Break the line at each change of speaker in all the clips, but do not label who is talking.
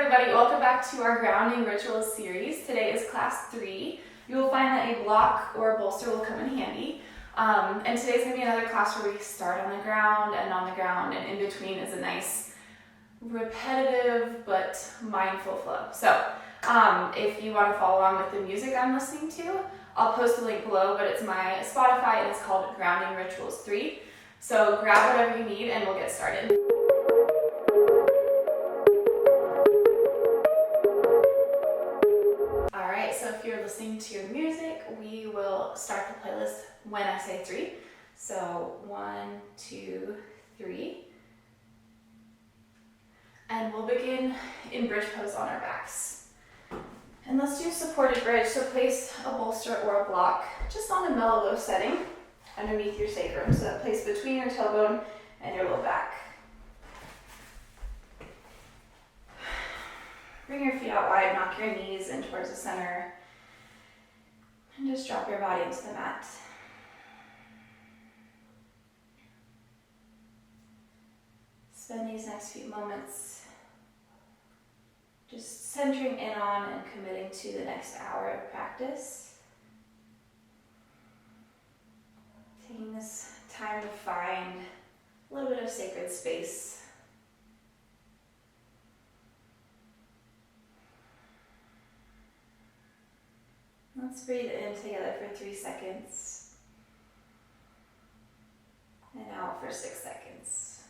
everybody, welcome back to our grounding rituals series. Today is class 3. You will find that a block or a bolster will come in handy. And today's going to be another class where we start on the ground, and in between is a nice repetitive but mindful flow. So if you want to follow along with the music I'm listening to, I'll post a link below, but it's my Spotify and it's called Grounding Rituals 3. So grab whatever you need and we'll get started. Alright, so if you're listening to your music, we will start the playlist when I say 3. So 1, 2, 3. And we'll begin in bridge pose on our backs. And let's do supported bridge. So place a bolster or a block just on a mellow low setting underneath your sacrum. So that place between your tailbone and your low back. Bring your feet out wide, knock your knees in towards the center, and just drop your body into the mat. Spend these next few moments just centering in on and committing to the next hour of practice. Taking this time to find a little bit of sacred space. Let's breathe in together for 3 seconds and out for 6 seconds.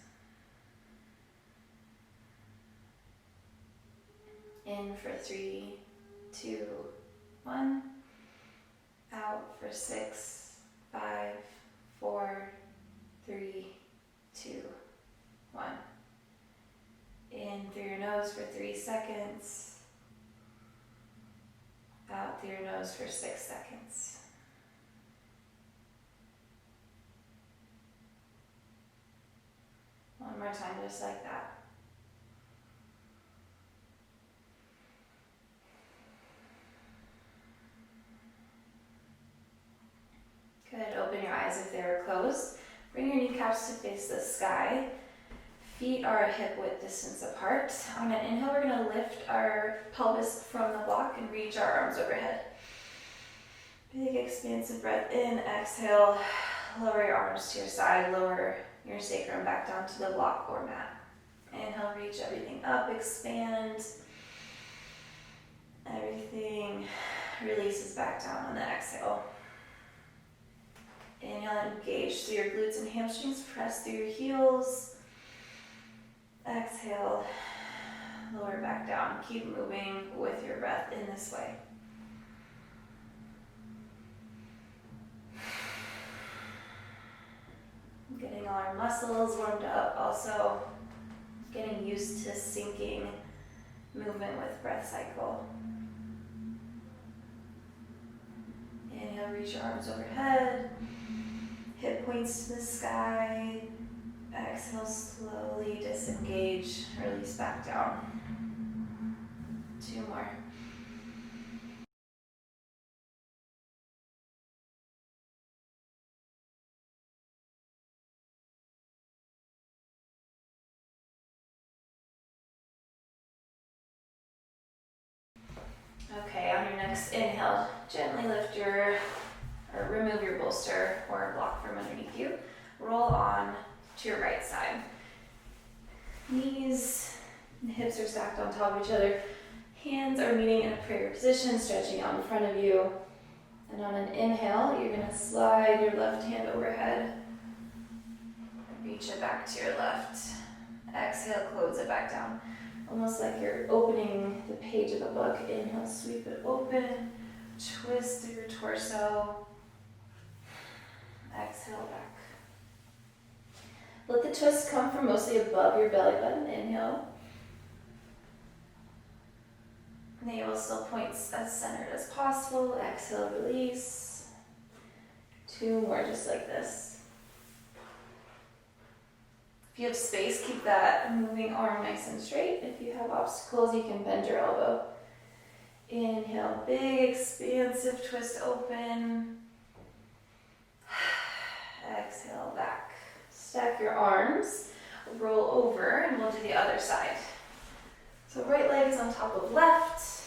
In for 3, 2, 1. Out for 6, 5, 4, 3, 2, 1. In through your nose for 3 seconds. Out through your nose for 6 seconds. One more time, just like that. Good. Open your eyes if they were closed. Bring your kneecaps to face the sky. Feet are a hip width distance apart. On an inhale, we're going to lift our pelvis from the block and reach our arms overhead. Big expansive breath in. Exhale. Lower your arms to your side. Lower your sacrum back down to the block or mat. Inhale, reach everything up. Expand. Everything releases back down on the exhale. Inhale, engage through your glutes and hamstrings. Press through your heels. Exhale, lower back down. Keep moving with your breath in this way. Getting all our muscles warmed up, also getting used to syncing movement with breath cycle. Inhale, reach your arms overhead, hip points to the sky. Exhale, slowly disengage, release back down. 2 more. Okay, on your next inhale, gently lift or remove your bolster or block from underneath you. Roll on to your right side. Knees and hips are stacked on top of each other. Hands are meeting in a prayer position, stretching out in front of you. And on an inhale, you're going to slide your left hand overhead. Reach it back to your left. Exhale, close it back down. Almost like you're opening the page of a book. Inhale, sweep it open. Twist through your torso. Exhale, back. Let the twist come from mostly above your belly button. Inhale. Navel still points as centered as possible. Exhale, release. 2 more just like this. If you have space, keep that moving arm nice and straight. If you have obstacles, you can bend your elbow. Inhale, big expansive twist open. Exhale, back. Stack your arms, roll over, and we'll do the other side. So right leg is on top of left.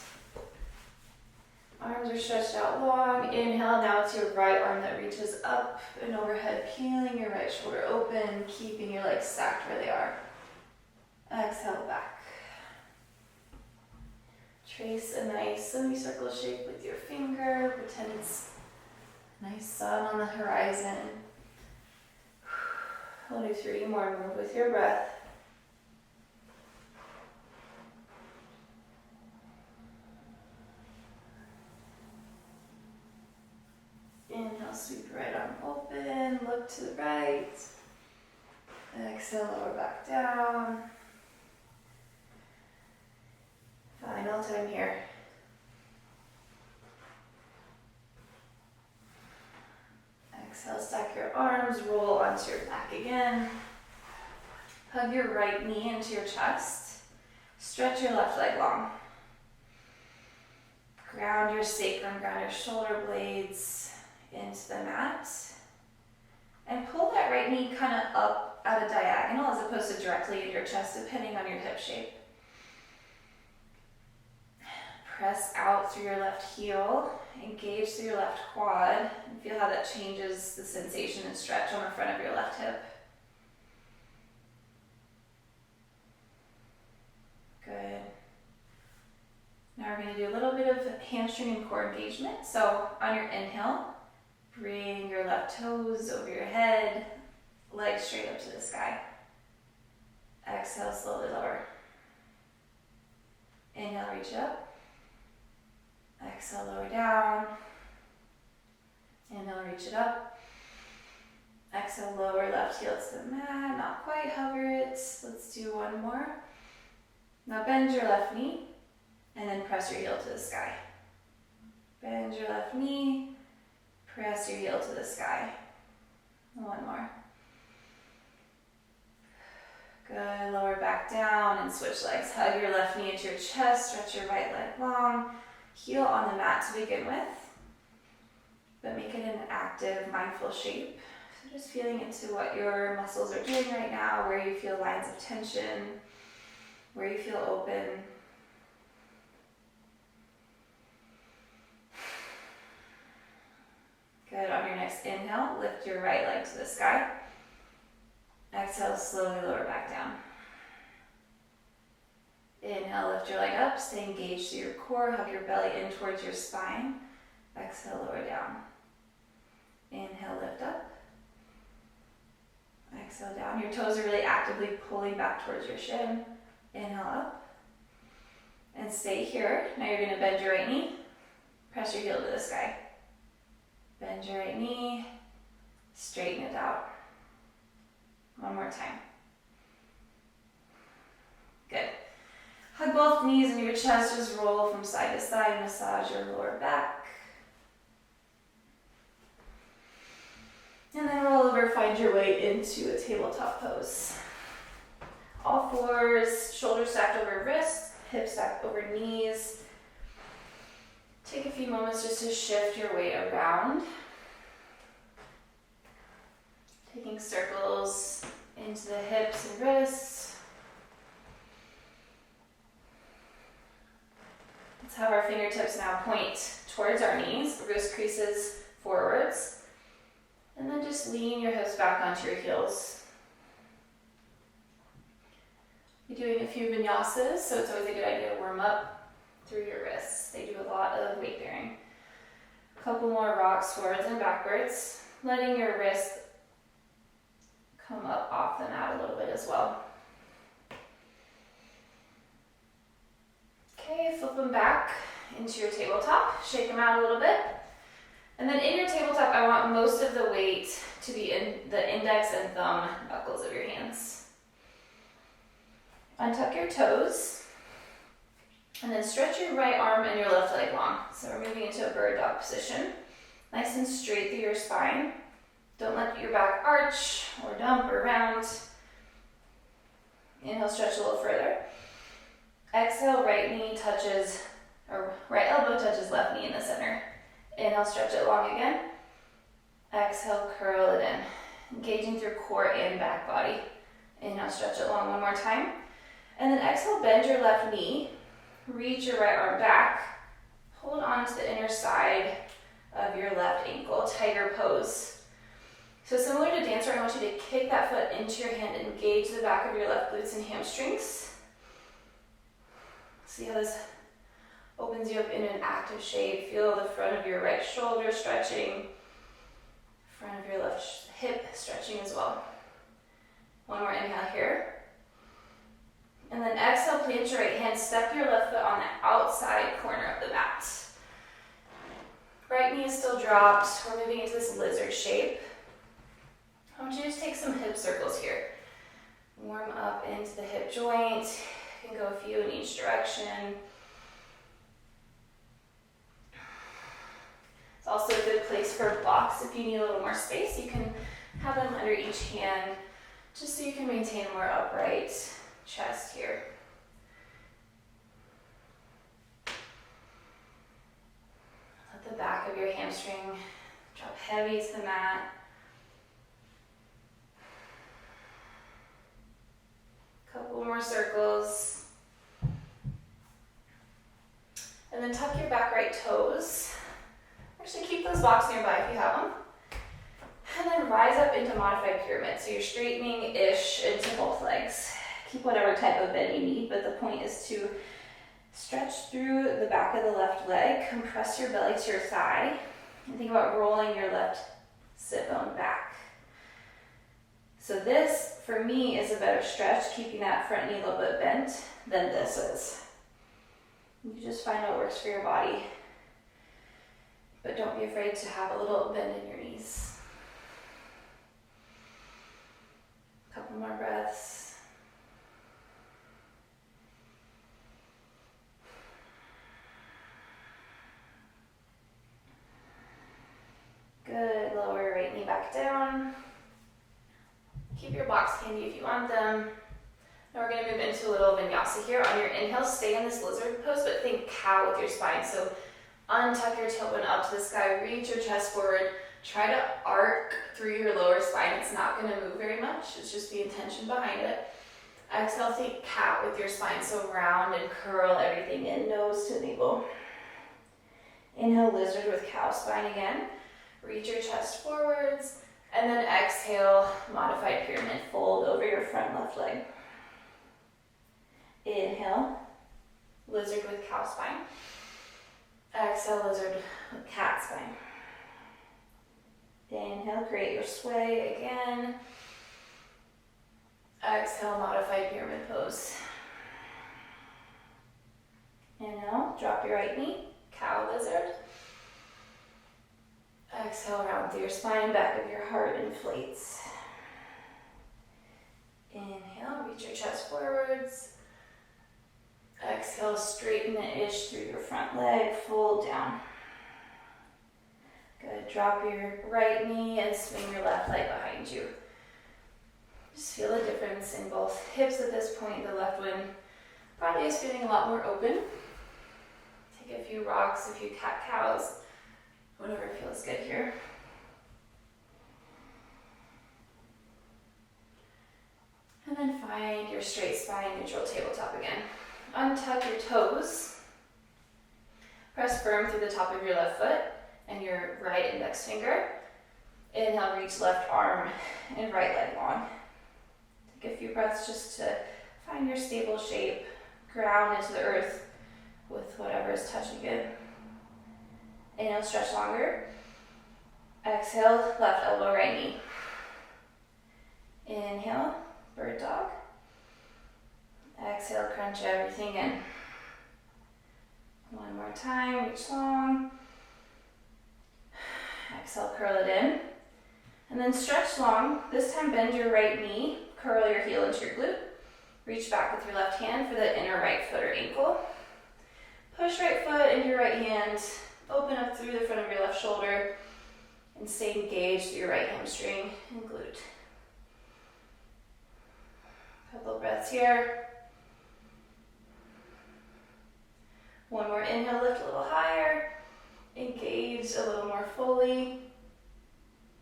Arms are stretched out long. Inhale, now it's your right arm that reaches up and overhead, peeling your right shoulder open, keeping your legs stacked where they are. Exhale back. Trace a nice semicircle shape with your finger. Pretend it's a nice sun on the horizon. We'll do 3 more. Move with your breath. Inhale, sweep right arm open, look to the right. Exhale, lower back down. Final time here. Exhale, stack your arms, roll onto your back again. Hug your right knee into your chest. Stretch your left leg long. Ground your sacrum, ground your shoulder blades into the mat. And pull that right knee kind of up at a diagonal as opposed to directly in your chest, depending on your hip shape. Press out through your left heel, engage through your left quad, and feel how that changes the sensation and stretch on the front of your left hip. Good. Now we're going to do a little bit of hamstring and core engagement. So on your inhale, bring your left toes over your head, legs straight up to the sky. Exhale, slowly lower. Inhale, reach up. Exhale, lower down. Inhale, reach it up. Exhale, lower left heel to the mat. Not quite, hover it. Let's do 1 more. Now bend your left knee and then press your heel to the sky. Bend your left knee, press your heel to the sky. 1 more. Good, lower back down and switch legs. Hug your left knee into your chest, stretch your right leg long. Heel on the mat to begin with, but make it an active, mindful shape. So just feeling into what your muscles are doing right now, where you feel lines of tension, where you feel open. Good, on your next inhale, lift your right leg to the sky. Exhale, slowly lower back down. Inhale, lift your leg up, stay engaged through your core, hug your belly in towards your spine. Exhale, lower down. Inhale, lift up. Exhale, down. Your toes are really actively pulling back towards your shin. Inhale, up. And stay here. Now you're going to bend your right knee, press your heel to the sky. Bend your right knee, straighten it out. 1 more time. Good. Hug both knees into your chest, just roll from side to side, massage your lower back. And then roll over, find your way into a tabletop pose. All fours, shoulders stacked over wrists, hips stacked over knees. Take a few moments just to shift your weight around. Taking circles into the hips and wrists. Let's have our fingertips now point towards our knees, wrist creases forwards. And then just lean your hips back onto your heels. You're doing a few vinyasas, so it's always a good idea to warm up through your wrists. They do a lot of weight bearing. A couple more rocks forwards and backwards, letting your wrist come up off the mat a little bit as well. Okay, flip them back into your tabletop, shake them out a little bit. And then in your tabletop, I want most of the weight to be in the index and thumb knuckles of your hands. Untuck your toes, and then stretch your right arm and your left leg long. So we're moving into a bird dog position. Nice and straight through your spine. Don't let your back arch or dump or round. Inhale, stretch a little further. Exhale, right knee touches, or right elbow touches left knee in the center. Inhale, stretch it long again. Exhale, curl it in. Engaging through core and back body. Inhale, stretch it long 1 more time. And then exhale, bend your left knee. reach your right arm back, hold on to the inner side of your left ankle, tiger pose. So similar to dancer, I want you to kick that foot into your hand, engage the back of your left glutes and hamstrings. See how this opens you up in an active shape. Feel the front of your right shoulder stretching, front of your left hip stretching as well. One more inhale here. And then exhale, plant your right hand, step your left foot on the outside corner of the mat. Right knee is still dropped. We're moving into this lizard shape. I want you to just take some hip circles here. Warm up into the hip joint. You can go a few in each direction. It's also a good place for blocks. If you need a little more space, you can have them under each hand, just so you can maintain a more upright chest here. Let the back of your hamstring drop heavy to the mat. Couple more circles. And then tuck your back right toes. Actually, keep those blocks nearby if you have them. And then rise up into modified pyramid. So you're straightening-ish into both legs. Keep whatever type of bend you need, but the point is to stretch through the back of the left leg, compress your belly to your thigh, and think about rolling your left sit bone back. So this, for me, is a better stretch, keeping that front knee a little bit bent than this is. You just find what works for your body, but don't be afraid to have a little bend in your knees. A couple more breaths. Good, lower your right knee back down. Keep your blocks handy if you want them. Now we're going to move into a little vinyasa here. On your inhale, stay in this lizard pose, but think cow with your spine. So untuck your tailbone up to the sky, reach your chest forward. Try to arc through your lower spine. It's not going to move very much. It's just the intention behind it. Exhale, think cat with your spine. So round and curl everything in, nose to navel. Inhale, lizard with cow spine again. Reach your chest forwards. And then exhale, modified pyramid, fold over your front left leg. Inhale, lizard with cow spine. Exhale, lizard with cat spine. Inhale, create your sway again. Exhale, modified pyramid pose. Inhale, drop your right knee, cow lizard. Exhale, round through your spine, back of your heart inflates. Inhale, reach your chest forwards. Exhale, straighten the ish through your front leg, fold down. Good, drop your right knee and swing your left leg behind you. Just feel the difference in both hips at this point. The left one probably is feeling a lot more open. Take a few rocks, a few cat-cows. Whatever feels good here. And then find your straight spine, neutral tabletop again. Untuck your toes. Press firm through the top of your left foot and your right index finger. Inhale, reach left arm and right leg long. Take a few breaths just to find your stable shape. Ground into the earth with whatever is touching it. Inhale, stretch longer. Exhale, left elbow, right knee. Inhale, bird dog. Exhale, crunch everything in. One more time, reach long. Exhale, curl it in. And then stretch long. This time bend your right knee, curl your heel into your glute. Reach back with your left hand for the inner right foot or ankle. Push right foot into your right hand. Open up through the front of your left shoulder and stay engaged through your right hamstring and glute. Couple breaths here. One more inhale, lift a little higher. Engage a little more fully.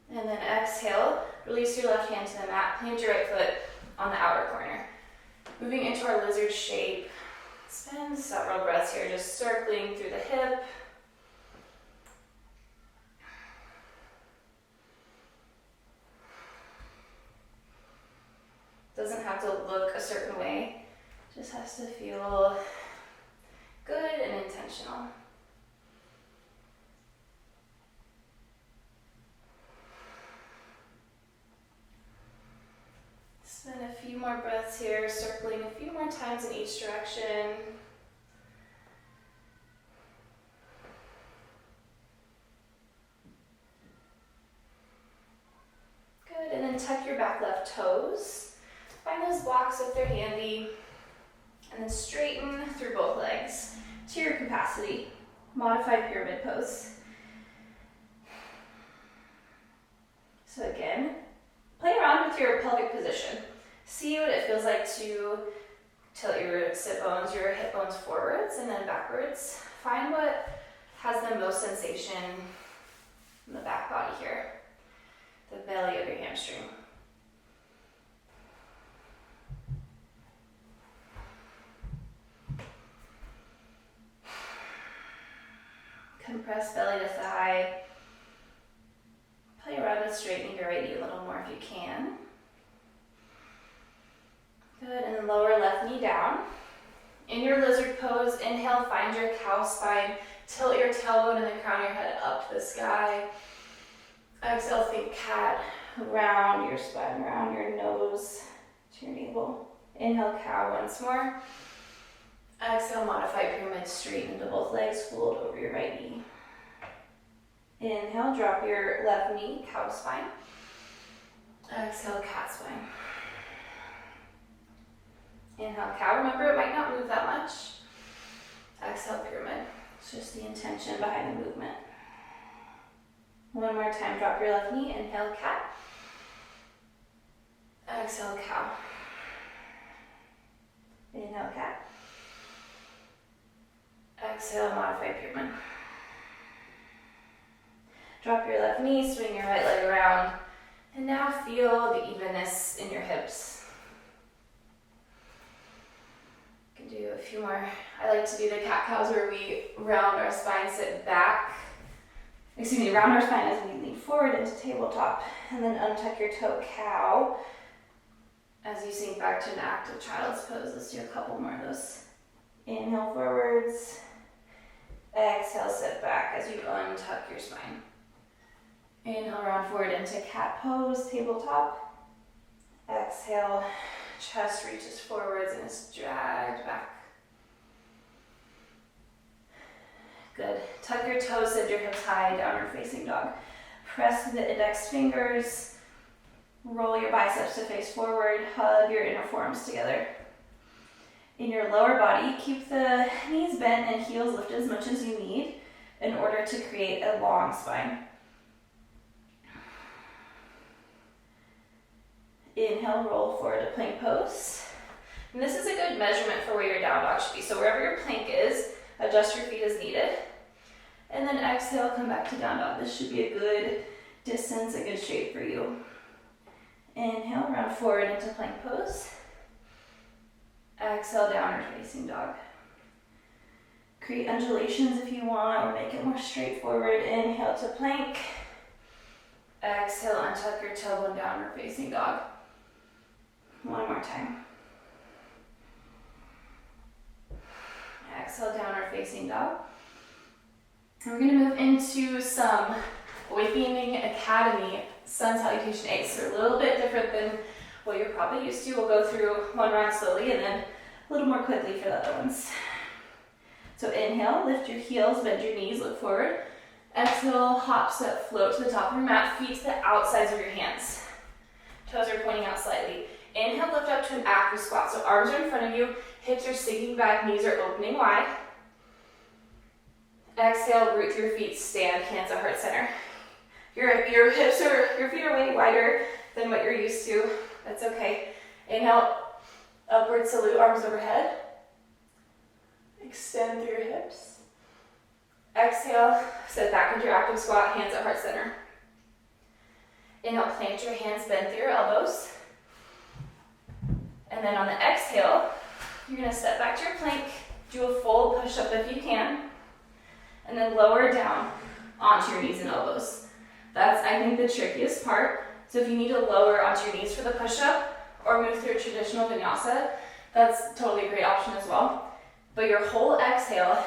And then exhale, release your left hand to the mat. Plant your right foot on the outer corner. Moving into our lizard shape. Spend several breaths here, just circling through the hip. Doesn't have to look a certain way, just has to feel good and intentional. Spend a few more breaths here, circling a few more times in each direction. Good, and then tuck your back left toes. Find those blocks if they're handy, and then straighten through both legs to your capacity. Modified pyramid pose. So again, play around with your pelvic position. See what it feels like to tilt your sit bones, your hip bones forwards and then backwards. Find what has the most sensation in the back body here, the belly of your hamstring. Compress belly to thigh. Play around with straightening your right knee a little more if you can. Good, and then lower left knee down. In your lizard pose, inhale, find your cow spine. Tilt your tailbone and the crown of your head up to the sky. Exhale, think cat. Round your spine, round your nose to your navel. Inhale, cow once more. Exhale, modified pyramid, straighten into both legs, fold over your right knee. Inhale, drop your left knee, cow spine. Exhale, cat spine. Inhale, cow. Remember, it might not move that much. Exhale, pyramid. It's just the intention behind the movement. One more time, drop your left knee. Inhale, cat. Exhale, cow. Inhale, cat. Exhale, modified pyramid. Drop your left knee, swing your right leg around, and now feel the evenness in your hips. You can do a few more. I like to do the cat-cows where we round our spine, sit back. Round our spine as we lean forward into tabletop, and then untuck your toe, cow, as you sink back to an active child's pose. Let's do a couple more of those. Inhale forwards. Exhale, sit back as you untuck your spine. Inhale, round forward into cat pose, tabletop. Exhale, chest reaches forwards and is dragged back. Good. Tuck your toes, send your hips high, downward facing dog. Press the index fingers. Roll your biceps to face forward. Hug your inner forearms together. In your lower body, keep the knees bent and heels lifted as much as you need in order to create a long spine. Inhale, roll forward to plank pose. And this is a good measurement for where your down dog should be. So wherever your plank is, adjust your feet as needed. And then exhale, come back to down dog. This should be a good distance, a good shape for you. Inhale, round forward into plank pose. Exhale, downward facing dog. Create undulations if you want, or make it more straightforward. Inhale to plank. Exhale, untuck your tailbone, downward facing dog. One more time. Exhale, downward facing dog. And we're going to move into some Awakening Academy sun salutation eights. They're a little bit different than what you're probably used to. We'll go through one round slowly and then a little more quickly for the other ones. So inhale, lift your heels, bend your knees, look forward. Exhale, hop, step, float to the top of your mat, feet to the outsides of your hands. Toes are pointing out slightly. Inhale, lift up to an active squat. So arms are in front of you, hips are sinking back, knees are opening wide. Exhale, root through your feet, stand, hands at heart center. Your feet are way wider than what you're used to. That's okay. Inhale, upward salute, arms overhead. Extend through your hips. Exhale, sit back into your active squat, hands at heart center. Inhale, plant your hands, bend through your elbows. And then on the exhale, you're gonna step back to your plank, Do a full push-up if you can, and then lower down onto your knees and elbows. That's, I think, the trickiest part. So if you need to lower onto your knees for the push-up or move through a traditional vinyasa, that's totally a great option as well. But your whole exhale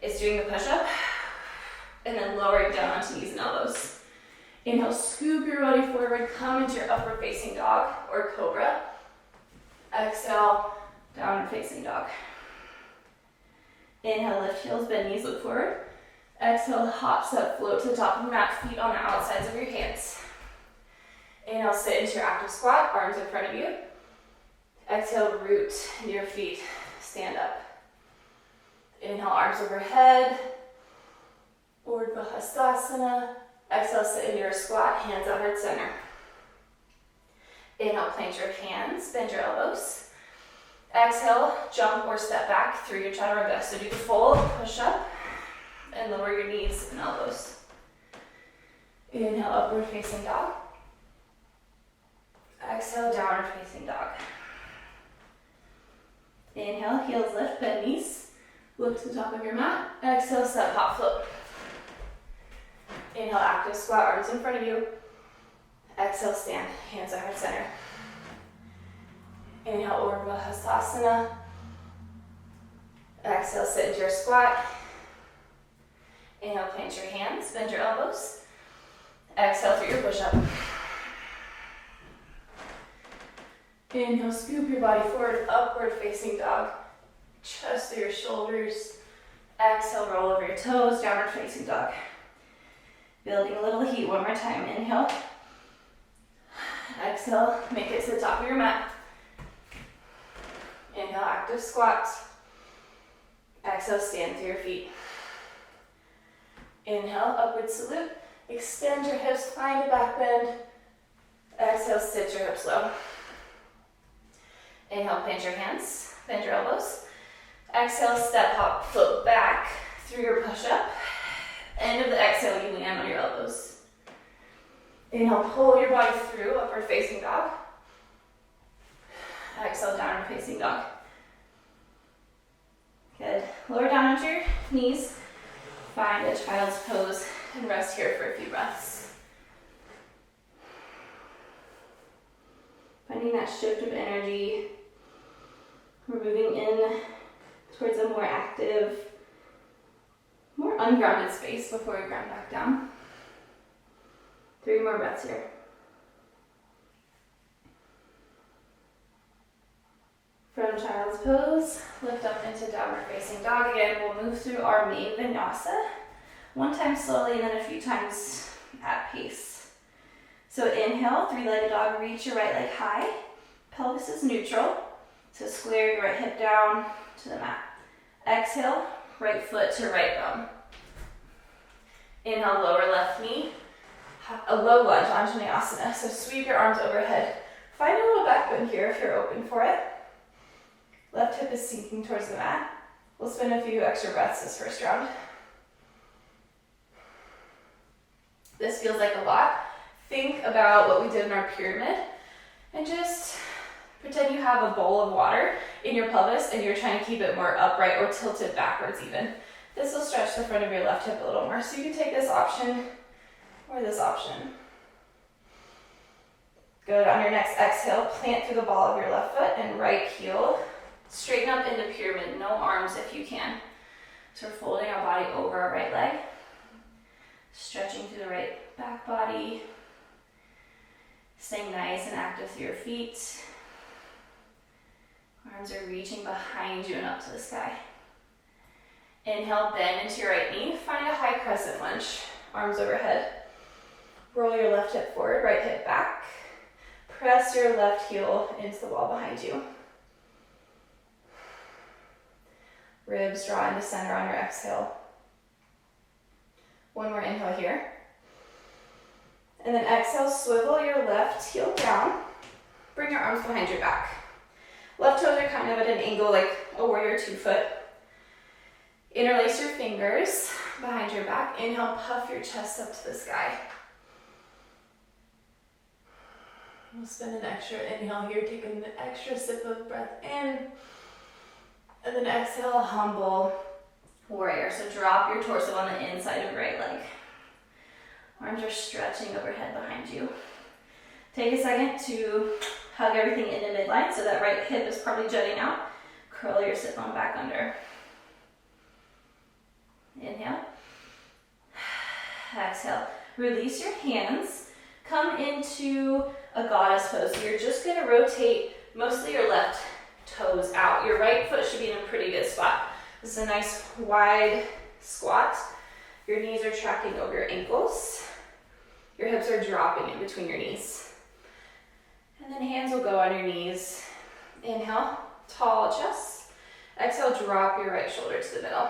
is doing the push-up and then lowering down onto knees and elbows. Inhale, scoop your body forward, come into your upward facing dog or cobra. Exhale, downward facing dog. Inhale, lift heels, bend knees, look forward. Exhale, hop, step, float to the top of the mat, feet on the outsides of your hands. Inhale, sit into your active squat, arms in front of you. Exhale, root into your feet, stand up. Inhale, arms overhead, Urdhva Hastasana. Exhale, sit into your squat, hands at heart center. Inhale, plant your hands, bend your elbows. Exhale, jump or step back through your chaturanga. So do the full push-up and lower your knees and elbows. Inhale, upward facing dog. Exhale, downward facing dog. Inhale, heels lift, bend knees. Look to the top of your mat. Exhale, step, hop, float. Inhale, active squat, arms in front of you. Exhale, stand, hands at heart center. Inhale, Urdhva Hastasana. Exhale, sit into your squat. Inhale, plant your hands, bend your elbows. Exhale through your push-up. Inhale, scoop your body forward, upward facing dog. Chest through your shoulders. Exhale, roll over your toes, downward facing dog. Building a little heat one more time. Inhale. Exhale, make it to the top of your mat. Inhale, active squat. Exhale, stand through your feet. Inhale, upward salute. Extend your hips, find a back bend. Exhale, stitch your hips low. Inhale, plant your hands, bend your elbows. Exhale, step, hop, float back through your push-up. End of the exhale, you land on your elbows. Inhale, pull your body through, upward facing dog. Exhale, downward facing dog. Good. Lower down onto your knees. Find a child's pose and rest here for a few breaths. Finding that shift of energy. We're moving in towards a more active, more ungrounded space before we ground back down. 3 more breaths here. From child's pose, lift up into downward facing dog. Again, we'll move through our main vinyasa. One time slowly and then a few times at pace. So inhale, 3-legged dog, reach your right leg high. Pelvis is neutral. So square your right hip down to the mat. Exhale, right foot to right bum. Inhale, lower left knee. A low lunge, Anjaneyasana. So sweep your arms overhead. Find a little back bend here if you're open for it. Left hip is sinking towards the mat. We'll spend a few extra breaths this first round. This feels like a lot. Think about what we did in our pyramid and just pretend you have a bowl of water in your pelvis and you're trying to keep it more upright or tilted backwards even. This will stretch the front of your left hip a little more. So you can take this option or this option. Good. On your next exhale, plant through the ball of your left foot and right heel. Straighten up into pyramid, no arms if you can. So we're folding our body over our right leg. Stretching through the right back body. Staying nice and active through your feet. Arms are reaching behind you and up to the sky. Inhale, bend into your right knee. Find a high crescent lunge. Arms overhead. Roll your left hip forward, right hip back. Press your left heel into the wall behind you. Ribs draw into center on your exhale. One more inhale here. And then exhale, swivel your left heel down. Bring your arms behind your back. Left toes are kind of at an angle like a warrior 2 foot. Interlace your fingers behind your back. Inhale, puff your chest up to the sky. We'll spend an extra inhale here, taking an extra sip of breath in. And then exhale, humble warrior. So drop your torso on the inside of your right leg. Arms are stretching overhead behind you. Take a second to hug everything into midline so that right hip is probably jutting out. Curl your sit bone back under. Inhale. Exhale. Release your hands. Come into a goddess pose. So you're just going to rotate mostly your left toes out. Your right foot should be in a pretty good spot. This is a nice wide squat. Your knees are tracking over your ankles. Your hips are dropping in between your knees. And then hands will go on your knees. Inhale, tall chest. Exhale, drop your right shoulder to the middle.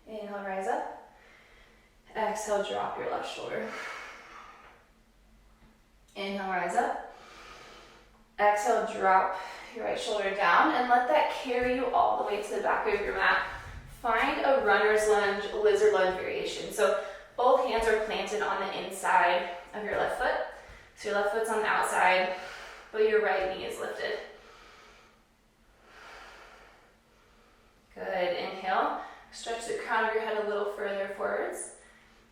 Inhale, rise up. Exhale, drop your left shoulder. Inhale, rise up. Exhale, drop your right shoulder down and let that carry you all the way to the back of your mat. Find a runner's lunge, lizard lunge variation. So both hands are planted on the inside of your left foot. So your left foot's on the outside, but your right knee is lifted. Good, inhale. Stretch the crown of your head a little further forwards.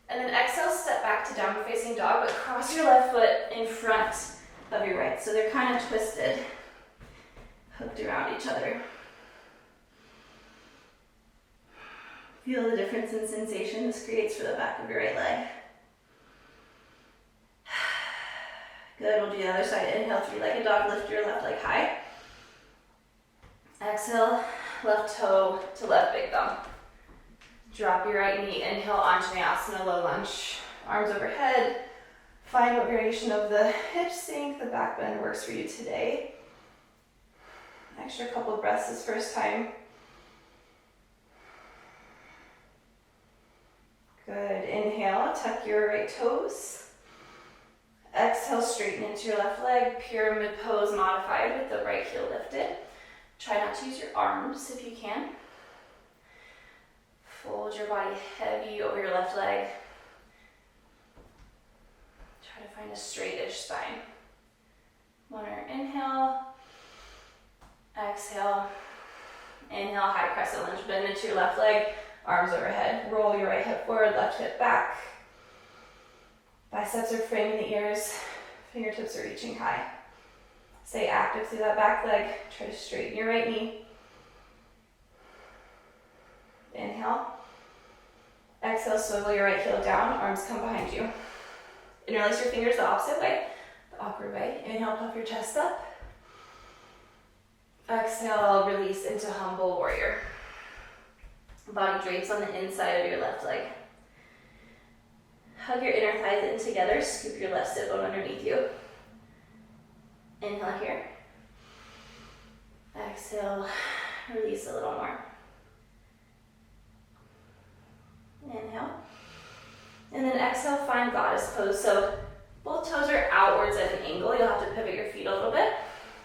And then exhale, step back to downward facing dog, but cross your left foot in front of your right. So they're kind of twisted, hooked around each other. Feel the difference in sensation this creates for the back of your right leg. Good, we'll do the other side. Inhale, three-legged dog, lift your left leg high. Exhale, left toe to left big thumb. Drop your right knee, inhale, Anjaneyasana, low lunge. Arms overhead. Find what variation of the hip sink, the back bend works for you today. Extra couple breaths this first time. Good, inhale, tuck your right toes. Exhale, straighten into your left leg, pyramid pose modified with the right heel lifted. Try not to use your arms if you can. Fold your body heavy over your left leg. Try to find a straightish spine. One more inhale. Exhale. Inhale, high crescent lunge, bend into your left leg, arms overhead. Roll your right hip forward, left hip back. Biceps are framing the ears, fingertips are reaching high. Stay active through that back leg. Try to straighten your right knee. Inhale. Exhale, swivel your right heel down, arms come behind you. Interlace your fingers the opposite way, the awkward way. Inhale, puff your chest up. Exhale, release into humble warrior. Body drapes on the inside of your left leg. Hug your inner thighs in together, scoop your left sit bone underneath you. Inhale here. Exhale, release a little more. Inhale. And then exhale, find goddess pose. So both toes are outwards at an angle. You'll have to pivot your feet a little bit.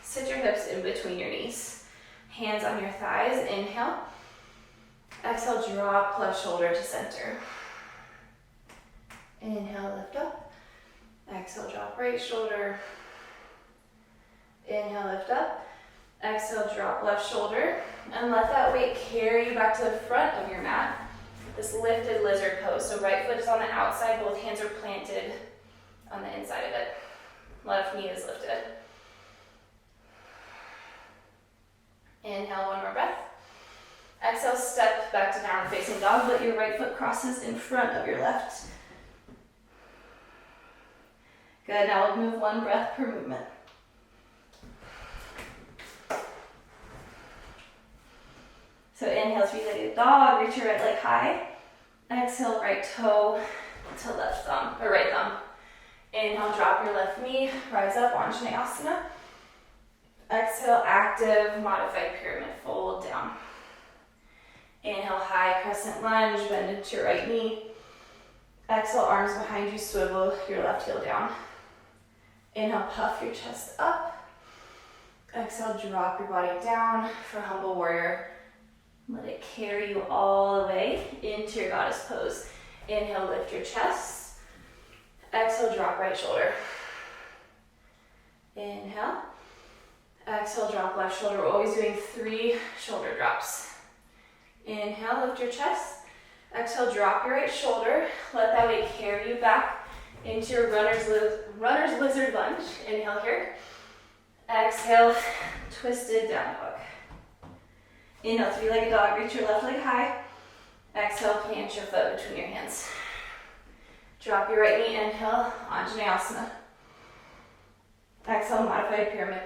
Sit your hips in between your knees. Hands on your thighs. Inhale. Exhale, drop left shoulder to center. Inhale, lift up. Exhale, drop right shoulder. Inhale, lift up. Exhale, drop left shoulder. And let that weight carry you back to the front of your mat. This lifted lizard pose. So right foot is on the outside, both hands are planted on the inside of it. Left knee is lifted. Inhale, one more breath. Exhale, step back to downward facing dog, but your right foot crosses in front of your left. Good, now we'll move one breath per movement. So inhale, three-legged dog, reach your right leg high. Exhale, right toe to left thumb, or right thumb. Inhale, drop your left knee, rise up, Anjaneyasana. Exhale, active, modified pyramid, fold down. Inhale, high crescent lunge, bend into your right knee. Exhale, arms behind you, swivel your left heel down. Inhale, puff your chest up. Exhale, drop your body down for humble warrior. Let it carry you all the way into your goddess pose. Inhale, lift your chest. Exhale, drop right shoulder. Inhale. Exhale, drop left shoulder. We're always doing 3 shoulder drops. Inhale, lift your chest. Exhale, drop your right shoulder. Let that weight carry you back into your runner's lizard lunge. Inhale here. Exhale, twisted down dog. Inhale, 3-legged dog. Reach your left leg high. Exhale, plant your foot between your hands. Drop your right knee. Inhale, Anjaneyasana. Exhale, modified pyramid.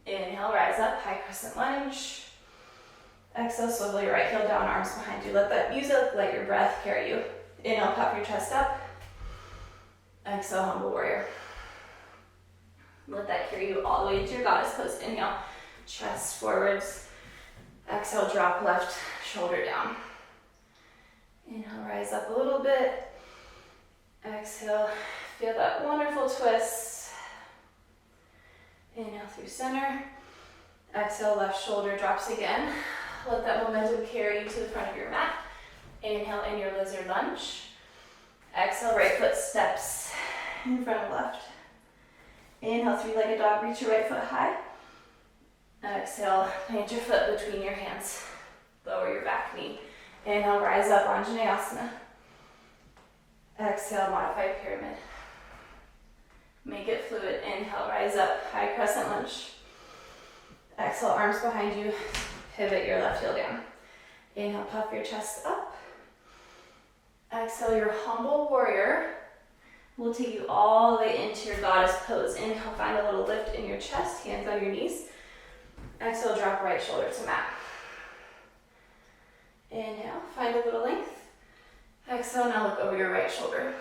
Inhale, rise up, high crescent lunge. Exhale, swivel your right heel down, arms behind you. Let that music, let your breath carry you. Inhale, puff your chest up. Exhale, humble warrior. Let that carry you all the way into your goddess pose. Inhale, chest forwards. Exhale, drop left shoulder down. Inhale, rise up a little bit. Exhale, feel that wonderful twist. Inhale through center. Exhale, left shoulder drops again. Let that momentum carry you to the front of your mat. Inhale in your lizard lunge. Exhale, right foot steps in front of left. Inhale, 3-legged dog, reach your right foot high. Exhale, plant your foot between your hands. Lower your back knee. Inhale, rise up, Anjaneyasana. Exhale, modified pyramid. Make it fluid. Inhale, rise up, high crescent lunge. Exhale, arms behind you. Pivot your left heel down. Inhale, puff your chest up. Exhale, your humble warrior will take you all the way into your goddess pose. Inhale, find a little lift in your chest, hands on your knees. Exhale, drop right shoulder to mat. Inhale, find a little length. Exhale, now look over your right shoulder.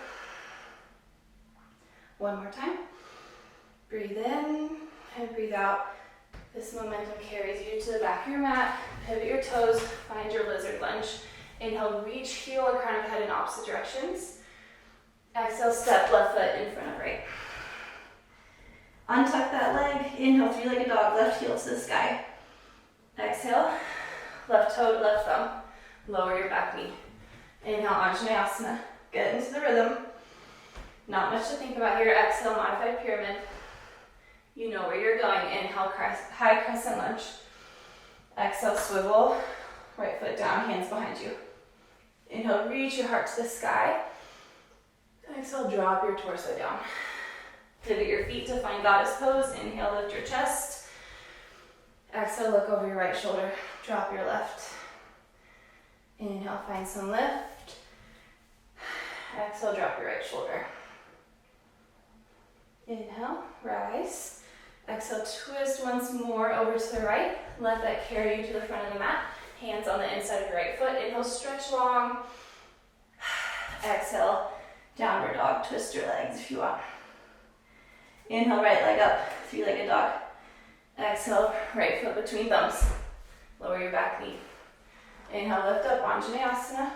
One more time. Breathe in and breathe out. This momentum carries you to the back of your mat. Pivot your toes, find your lizard lunge. Inhale, reach heel or crown of head in opposite directions. Exhale, step left foot in front of right. Untuck that leg. Inhale, 3-legged dog, left heel to the sky. Exhale, left toe to left thumb. Lower your back knee. Inhale, Anjaneyasana. Get into the rhythm. Not much to think about here. Exhale, modified pyramid. You know where you're going. Inhale, high crescent lunge. Exhale, swivel. Right foot down, hands behind you. Inhale, reach your heart to the sky. Exhale, drop your torso down. Pivot your feet to find goddess pose. Inhale, lift your chest. Exhale, look over your right shoulder. Drop your left. Inhale, find some lift. Exhale, drop your right shoulder. Inhale, rise. Exhale, twist once more over to the right. Let that carry you to the front of the mat. Hands on the inside of your right foot. Inhale, stretch long. Exhale, downward dog. Twist your legs if you want. Inhale, right leg up, 3-legged dog. Exhale, right foot between thumbs. Lower your back knee. Inhale, lift up, Anjaneyasana.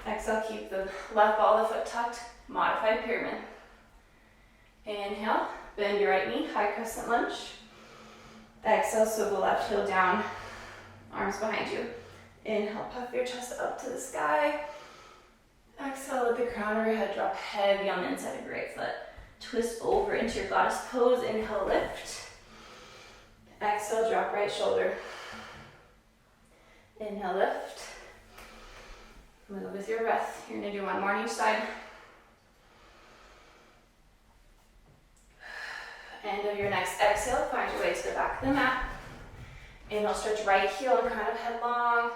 Exhale, keep the left ball of the foot tucked. Modified pyramid. Inhale, bend your right knee, high crescent lunge. Exhale, swivel left heel down, arms behind you. Inhale, puff your chest up to the sky. Exhale, let the crown of your head drop heavy on the inside of your right foot. Twist over into your goddess pose. Inhale, lift. Exhale, drop right shoulder. Inhale, lift. Move with your breath. You're going to do one more on each side. End of your next exhale, find your way to the back of the mat. Inhale, stretch right heel and kind of head long.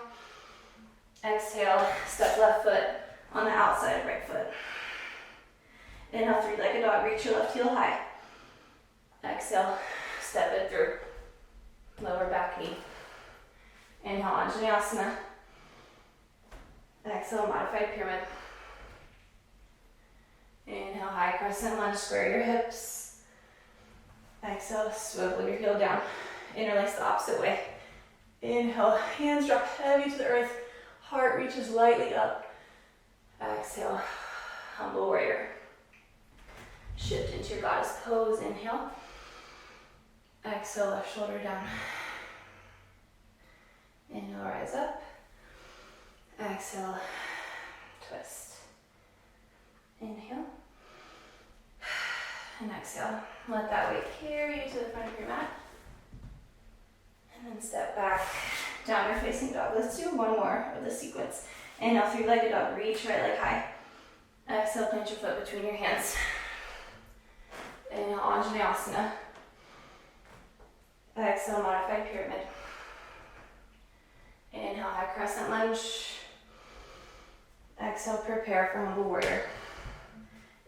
Exhale, step left foot on the outside of right foot. Inhale, 3-legged dog, reach your left heel high. Exhale, step it through. Lower back knee. Inhale, Anjaneyasana. Exhale, modified pyramid. Inhale, high crescent lunge, square your hips. Exhale, swivel your heel down. Interlace the opposite way. Inhale, hands drop heavy to the earth. Heart reaches lightly up. Exhale, humble warrior. Shift into your goddess pose. Inhale. Exhale, left shoulder down. Inhale, rise up. Exhale, twist. Inhale. And exhale. Let that weight carry you to the front of your mat. And then step back, downward facing dog. Let's do one more of the sequence. Inhale, three-legged dog, reach right leg high. Exhale, plant your foot between your hands. Inhale, Anjaneyasana. Exhale, modified pyramid. Inhale, high crescent lunge. Exhale, prepare for humble warrior.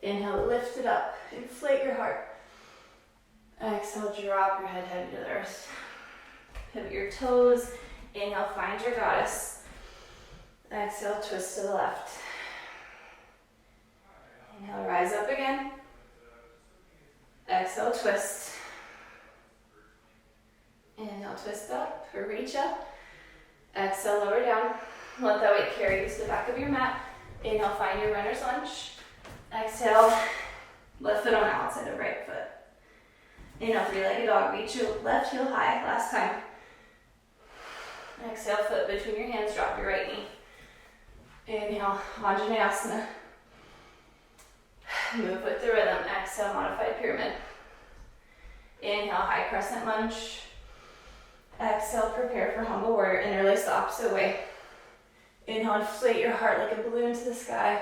Inhale, lift it up, inflate your heart. Exhale, drop your head heavy to the earth. Pivot your toes. Inhale, find your goddess. Exhale, twist to the left. Inhale, rise up again. Exhale, twist. Inhale, twist up or reach up. Exhale, lower down. Let that weight carry you to the back of your mat. Inhale, find your runner's lunge. Exhale, left foot on the outside of right foot. Inhale, three-legged dog. Reach your left heel high. Last time. Exhale, foot between your hands. Drop your right knee. Inhale, Anjaneyasana. Move with the rhythm. Exhale, modified pyramid. Inhale, high crescent lunge. Exhale, prepare for humble warrior. Interlace the opposite way. Inhale, inflate your heart like a balloon to the sky.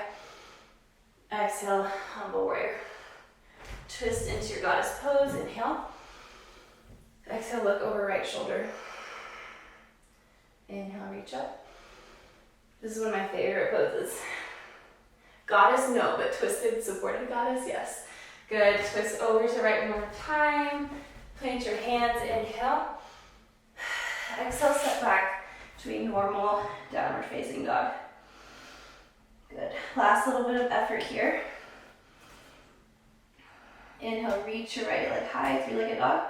Exhale, humble warrior. Twist into your goddess pose. Inhale. Exhale, look over right shoulder. Inhale, reach up. This is one of my favorite poses. Goddess, no, but twisted, supported goddess, yes. Good, twist over to right one more time. Plant your hands, inhale. Exhale, step back to a normal downward facing dog. Good, last little bit of effort here. Inhale, reach your right leg high, three-legged dog.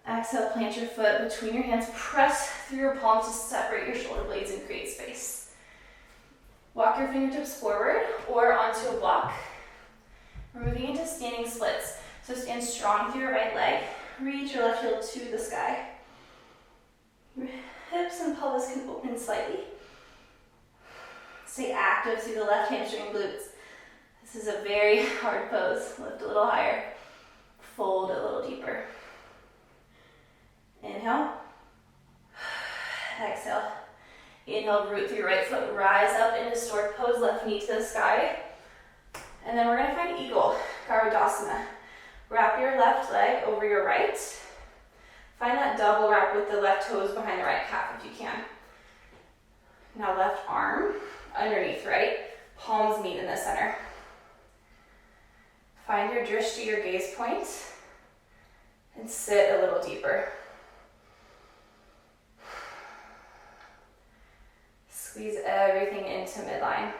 Exhale, plant your foot between your hands. Press through your palms to separate your shoulder blades and create space. Walk your fingertips forward or onto a block. We're moving into standing splits. So stand strong through your right leg. Reach your left heel to the sky. Your hips and pelvis can open slightly. Stay active through the left hamstring and glutes. This is a very hard pose. Lift a little higher. Fold a little deeper. Inhale. Exhale. Inhale, root through your right foot. Rise up into stork pose. Left knee to the sky. And then we're going to find eagle, Garudasana. Wrap your left leg over your right. Find that double wrap with the left toes behind the right calf if you can. Now left arm underneath right. Palms meet in the center. Find your drishti, your gaze point, and sit a little deeper. Squeeze everything into midline.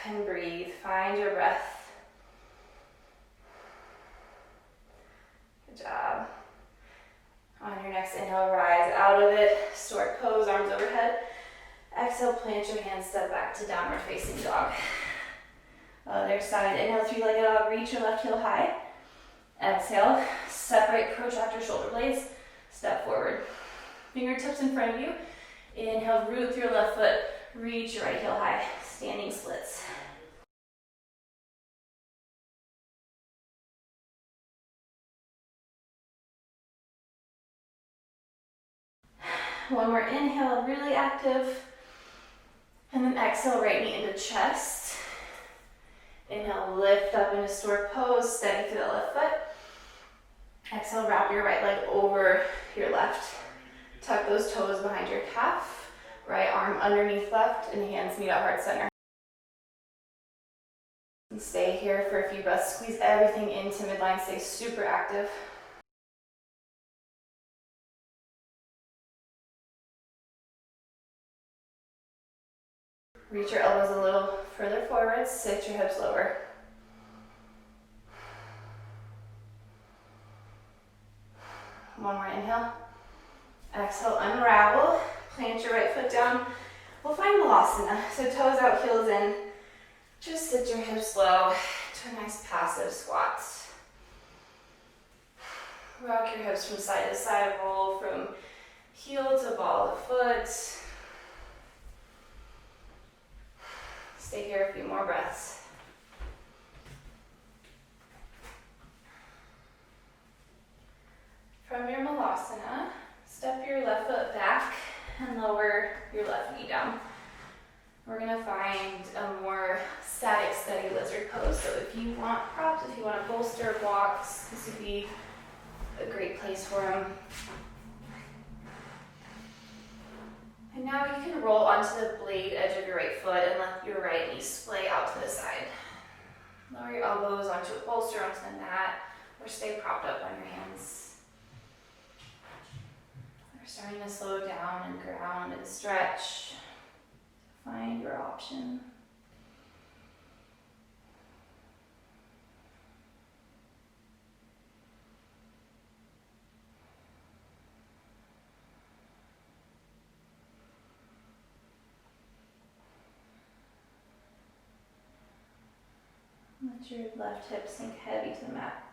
And breathe. Find your breath. Good job. On your next inhale, rise out of it. Stork pose, arms overhead. Exhale, plant your hands, step back to downward facing dog. Other side, inhale, three-legged dog, reach your left heel high. Exhale, separate, protract your shoulder blades, step forward. Fingertips in front of you. Inhale, root through your left foot, reach your right heel high, standing splits. One more inhale, really active. And then exhale, right knee into chest. Inhale, lift up into stork pose, steady through the left foot. Exhale, wrap your right leg over your left. Tuck those toes behind your calf. Right arm underneath left and hands meet at heart center. And stay here for a few breaths. Squeeze everything into midline. Stay super active. Reach your elbows a little further forward. Sit your hips lower. One more inhale. Exhale, unravel. Plant your right foot down. We'll find Malasana. So toes out, heels in. Just sit your hips low to a nice passive squat. Rock your hips from side to side. Roll from heel to ball of foot. Stay here a few more breaths. From your malasana, step your left foot back and lower your left knee down. We're gonna find a more static, steady lizard pose. So if you want props, if you want a bolster, blocks, this would be a great place for them. And now you can roll onto the blade edge of your right foot and let your right knee splay out to the side. Lower your elbows onto a bolster, onto the mat, or stay propped up on your hands. We're starting to slow down and ground and stretch. Find your option. Let your left hip sink heavy to the mat.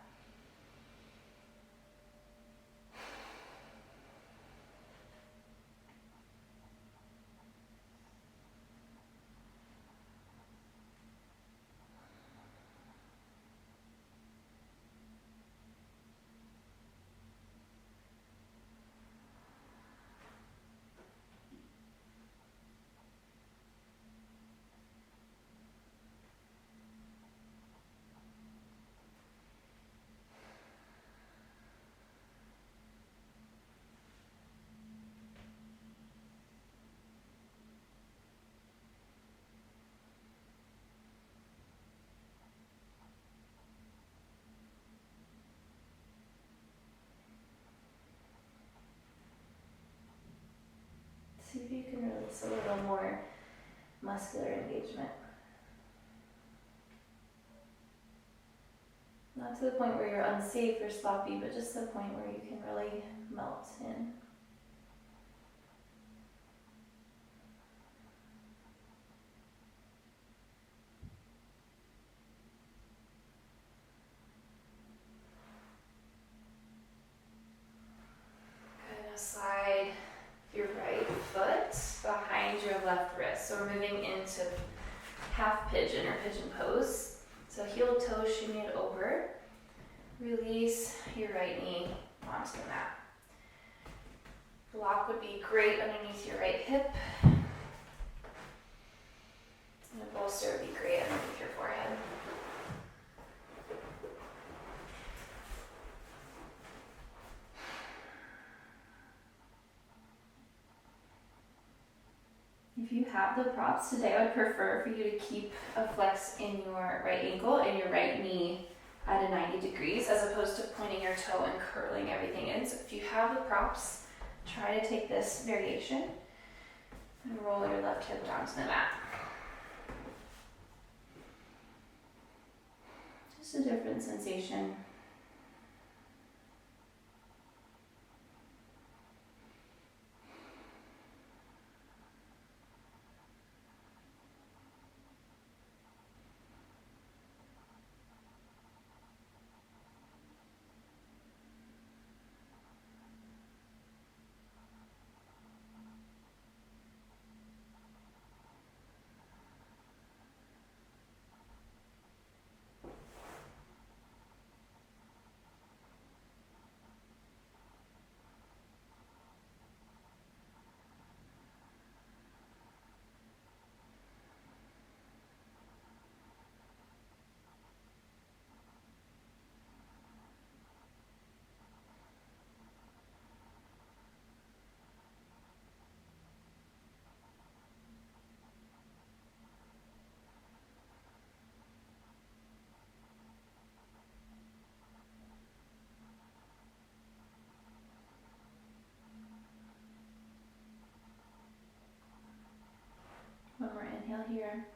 See if you can release a little more muscular engagement. Not to the point where you're unsafe or sloppy, but just the point where you can really melt in. Good, now slide your right foot behind your left wrist. So we're moving into half pigeon or pigeon pose. So heel toe shimmy it over. Release your right knee onto the mat. Block would be great underneath your right hip. And a bolster would be great underneath your forehead. If you have the props today, I would prefer for you to keep a flex in your right ankle and your right knee at a 90 degrees as opposed to pointing your toe and curling everything in. So if you have the props, try to take this variation and roll your left hip down to the mat. Just a different sensation. One more inhale here.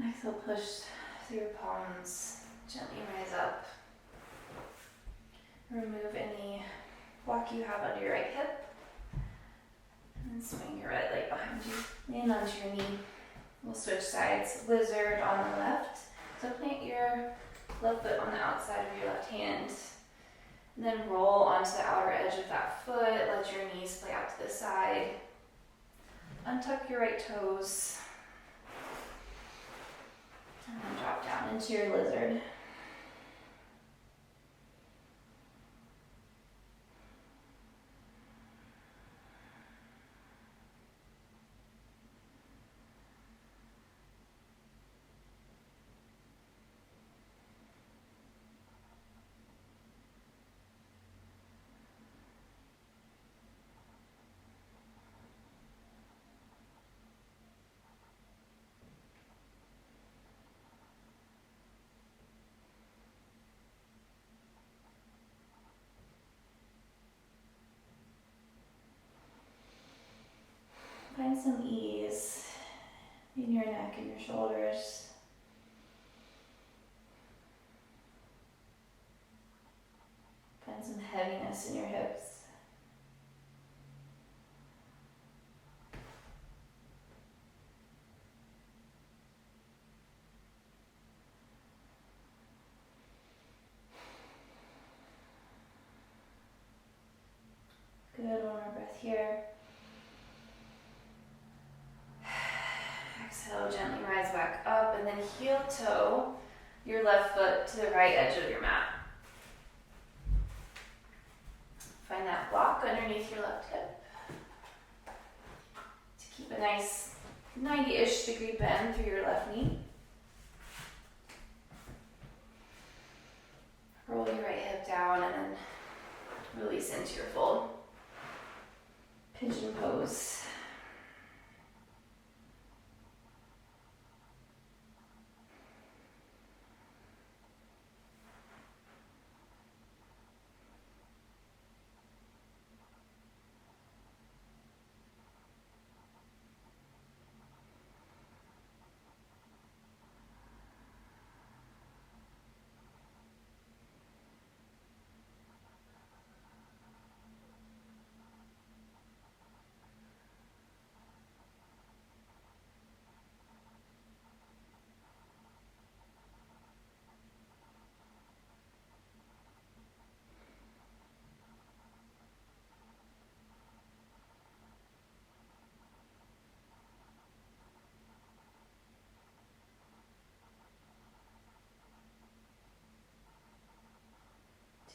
Exhale, push through your palms. Gently rise up. Remove any block you have under your right hip. And swing your right leg behind you. Lean onto your knee. We'll switch sides. Lizard on the left. So plant your left foot on the outside of your left hand. And then roll onto the outer edge of that foot. Let your knees splay out to the side. Untuck your right toes. And then drop down into your lizard. Find some ease in your neck and your shoulders. Find some heaviness in your hips. Good, one more breath here. Exhale, gently rise back up, and then heel toe your left foot to the right edge of your mat. Find that block underneath your left hip to keep a nice 90-ish degree bend through your left knee. Roll your right hip down and then release into your fold. Pigeon pose.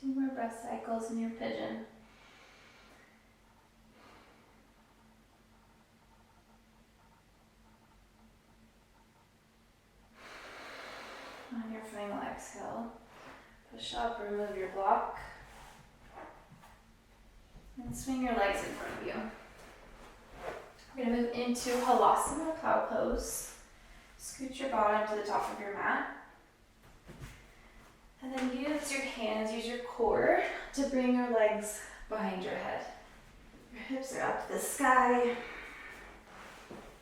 Two more breath cycles in your pigeon. On your final exhale, push up, remove your block, and swing your legs in front of you. We're going to move into Halasana, cow pose. Scoot your bottom to the top of your mat. And then use your hands, use your core to bring your legs behind your head. Your hips are up to the sky.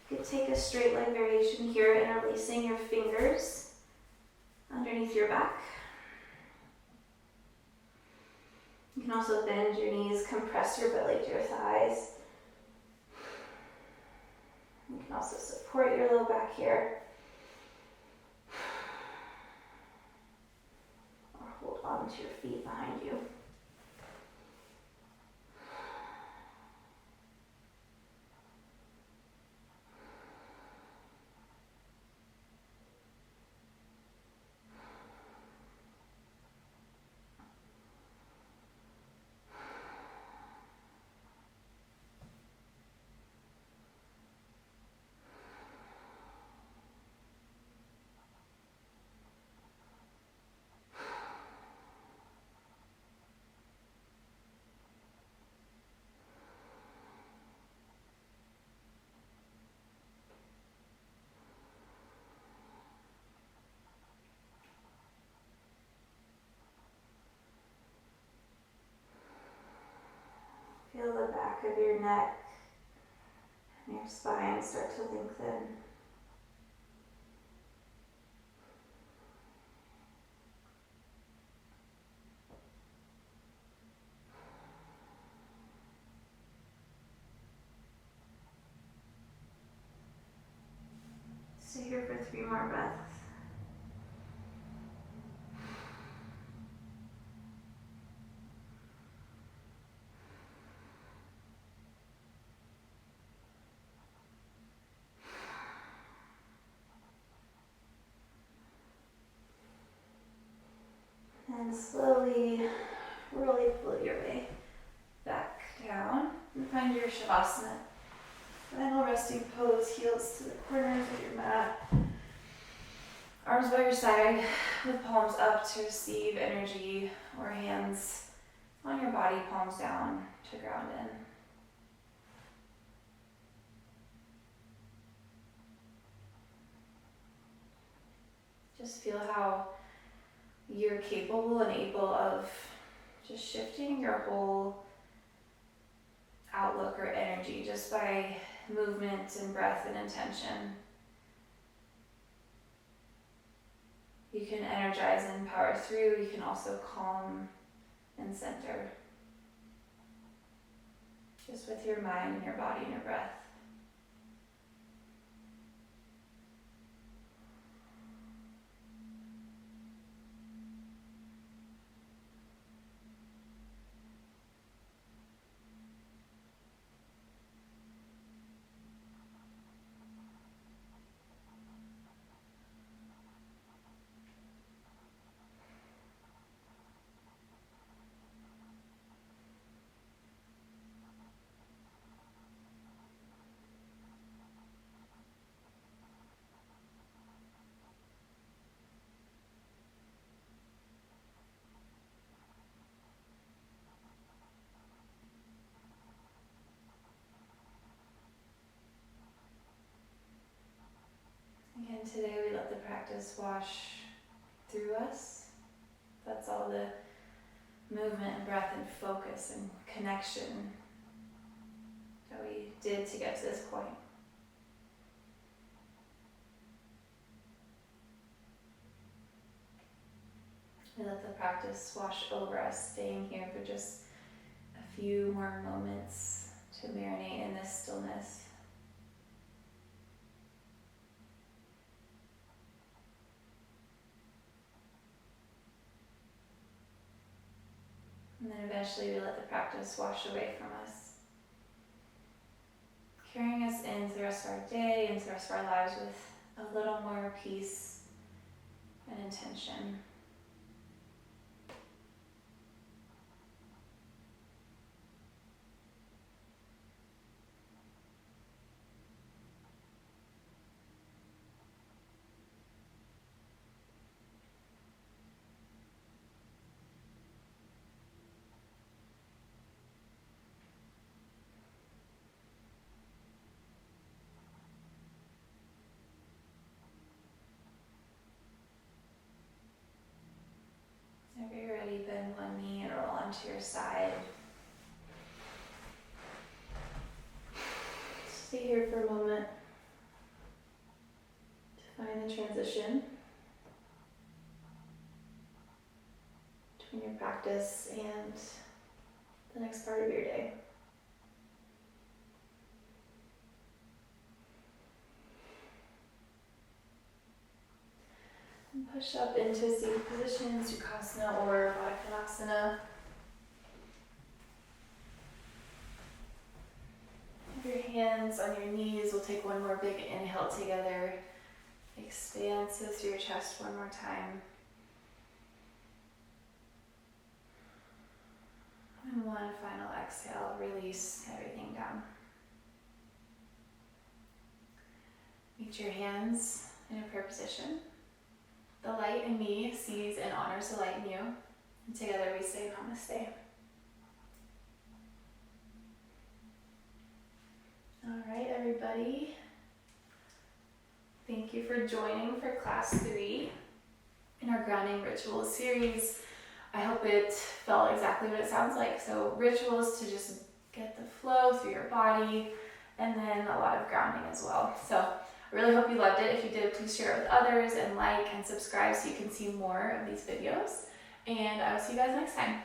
You could take a straight leg variation here, interlacing your fingers underneath your back. You can also bend your knees, compress your belly to your thighs. You can also support your low back here. Or hold on to your feet behind you. Feel the back of your neck and your spine start to lengthen. Stay here for 3 more breaths. And slowly, really pull your way back down and find your Shavasana. Final resting pose, heels to the corners of your mat. Arms by your side with palms up to receive energy, or hands on your body, palms down to ground in. Just feel how you're capable and able of just shifting your whole outlook or energy just by movement and breath and intention. You can energize and power through. You can also calm and center. Just with your mind and your body and your breath. Again, today we let the practice wash through us. That's all the movement and breath and focus and connection that we did to get to this point. We let the practice wash over us, staying here for just a few more moments to marinate in this stillness. And then eventually we let the practice wash away from us, carrying us into the rest of our day, into the rest of our lives with a little more peace and intention. Whenever you're ready, bend one knee and roll onto your side. Stay here for a moment to find the transition between your practice and the next part of your day. And push up into a seated position, Sukhasana or Baddha Konasana. Have your hands on your knees. We'll take one more big inhale together. Expansive through your chest one more time. And one final exhale, release everything down. Meet your hands in a prayer position. The light in me sees and honors the light in you. And together we say Namaste. All right, everybody. Thank you for joining for class 3 in our grounding rituals series. I hope it felt exactly what it sounds like. So rituals to just get the flow through your body, and then a lot of grounding as well. So I really hope you loved it. If you did, please share it with others and like and subscribe so you can see more of these videos. And I will see you guys next time.